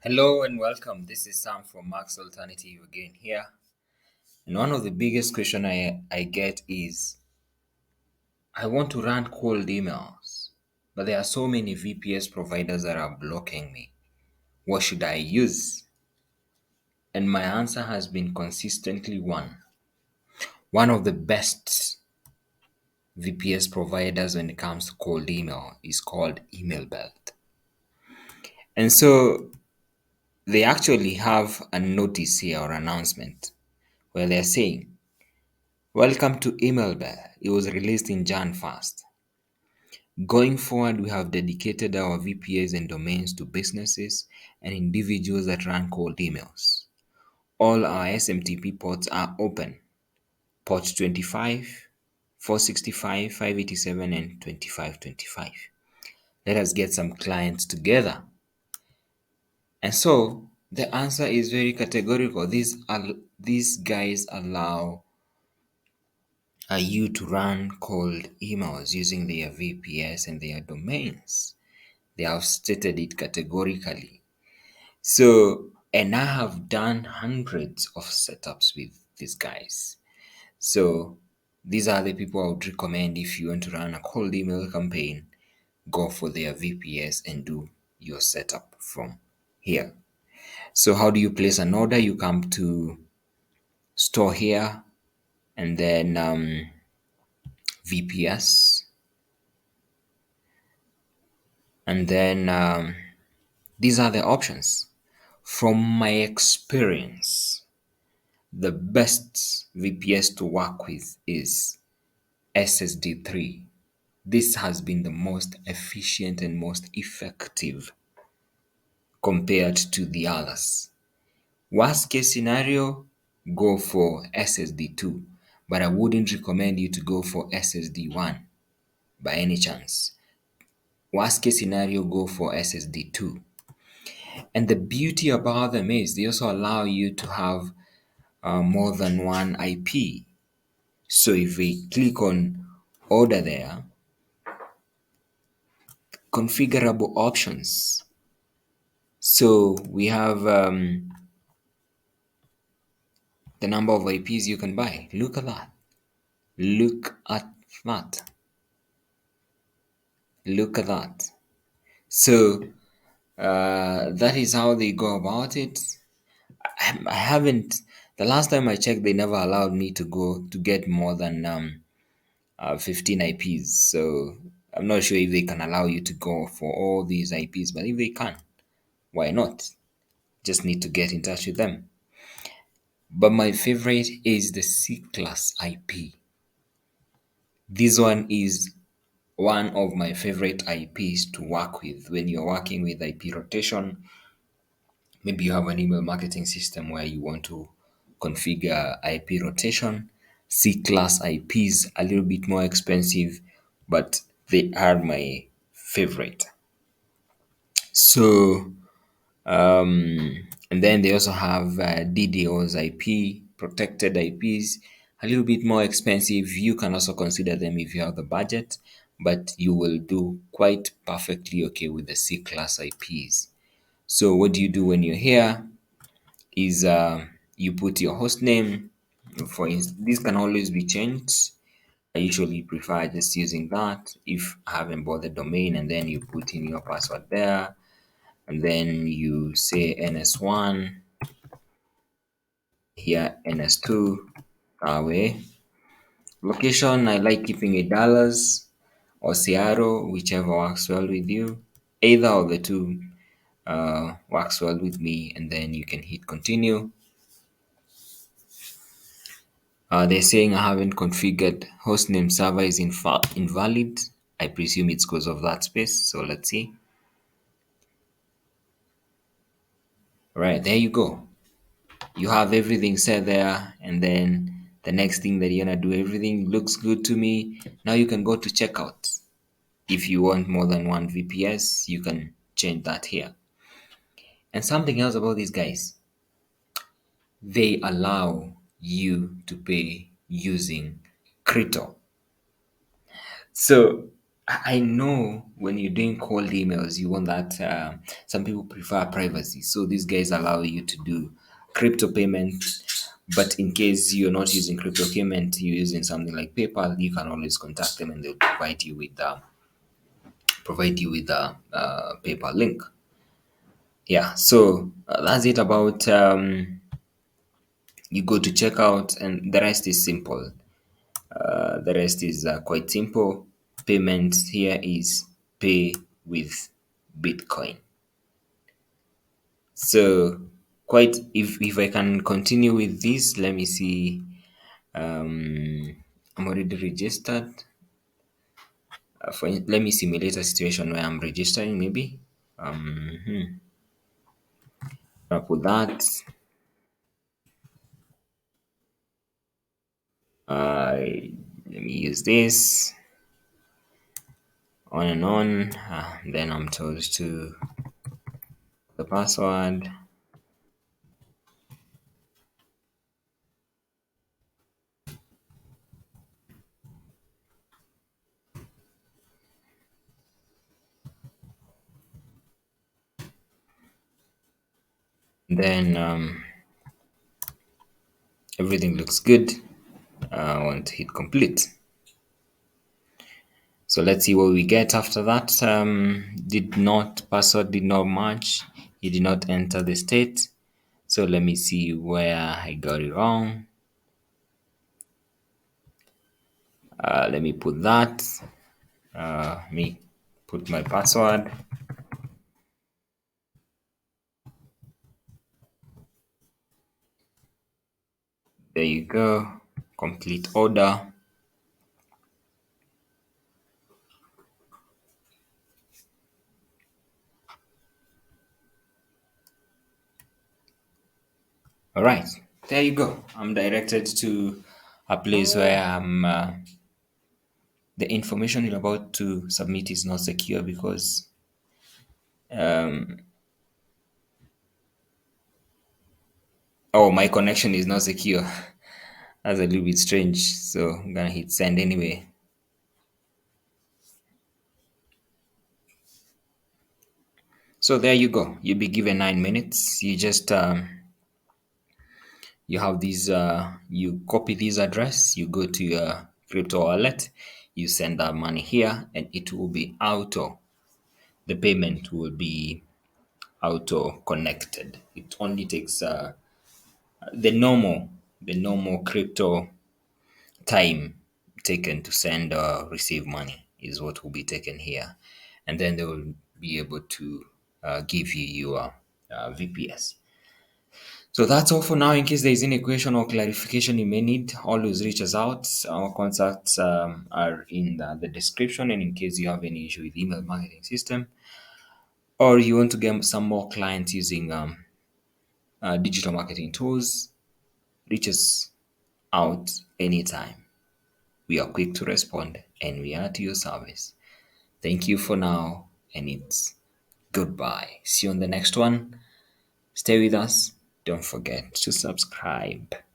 Hello and welcome. This is Sam from Max Alternative again here. And one of the biggest question I get is I want to run cold emails, but there are so many VPS providers that are blocking me. What should I use? And my answer has been consistently one. One of the best VPS providers when it comes to cold email is called Email Belt. And so they actually have a notice here or announcement where they're saying welcome to Emailbell. It was released in Jan 1st. Going forward, we have dedicated our VPS and domains to businesses and individuals that run cold emails. All our SMTP ports are open. Port 25, 465, 587, and 2525. Let us get some clients together. And so the answer is very categorical. These guys allow you to run cold emails using their VPS and their domains. They have stated it categorically. So, and I have done hundreds of setups with these guys. So, these are the people I would recommend if you want to run a cold email campaign. Go for their VPS and do your setup from here. So, how do you place an order? You come to store here and then VPS. And then these are the options. From my experience, the best VPS to work with is SSD3. This has been the most efficient and most effective compared to the others. Worst case scenario, go for SSD2, but I wouldn't recommend you to go for SSD1 by any chance. Worst case scenario, go for SSD2. And the beauty about them is they also allow you to have more than one IP. So if we click on order there, configurable options. So we have the number of IPs you can buy. Look at that. Look at that. Look at that. So that is how they go about it. I haven't. The last time I checked, they never allowed me to go to get more than 15 IPs. So I'm not sure if they can allow you to go for all these IPs, but if they can, why not? Just need to get in touch with them. But my favorite is the C class IP. This one is one of my favorite IPs to work with when you're working with IP rotation. Maybe you have an email marketing system where you want to configure IP rotation. C class IPs a little bit more expensive, but they are my favorite. So, and then they also have DDoS IP, protected IPs, a little bit more expensive. You can also consider them if you have the budget, but you will do quite perfectly okay with the C class IPs. So, what do you do when you're here? Is you put your host name. For instance, this can always be changed. I usually prefer just using that if I haven't bought the domain, and then you put in your password there, and then you say NS1 here, NS2 that way. Location, I like keeping it Dallas or Seattle, whichever works well with you. Either of the two works well with me, and then you can hit continue. They're saying I haven't configured hostname server is invalid. I presume it's because of that space. So let's see. All right, there you go. You have everything set there, and then the next thing that you're gonna do, everything looks good to me. Now you can go to checkout. If you want more than one VPS, you can change that here. And something else about these guys, they allow you to pay using crypto. So I know when you're doing cold emails, you want that. Some people prefer privacy, so these guys allow you to do crypto payment. But in case you're not using crypto payment, you're using something like PayPal, you can always contact them and they'll provide you with the PayPal link. Yeah, so that's it about you go to checkout, and the rest is simple. The rest is quite simple. Payment here is pay with Bitcoin. So quite if I can continue with this, let me see. I'm already registered. Let me simulate a situation where I'm registering. Maybe I'll put that. Let me use this on and on. Then I'm told to the password. Then everything looks good. I want to hit complete. So let's see what we get after that. Did not password did not match. He did not enter the state. So let me see where I got it wrong. Let me put that. Me put my password. There you go. Complete order. All right. There you go. I'm directed to a place where the information you're about to submit is not secure because oh, my connection is not secure. That's a little bit strange. So I'm gonna hit send anyway. So there you go. You'll be given 9 minutes. You just you have these you copy this address, you go to your crypto wallet, you send that money here, and it will be auto. The payment will be auto connected. It only takes the normal the normal crypto time taken to send or receive money is what will be taken here, and then they will be able to give you your VPS. So that's all for now. In case there is any question or clarification you may need, always reach us out. Our contacts are in the description, and in case you have any issue with email marketing system or you want to get some more clients using digital marketing tools, reach us out anytime. We are quick to respond and we are at your service. Thank you for now, and it's goodbye. See you on the next one. Stay with us. Don't forget to subscribe.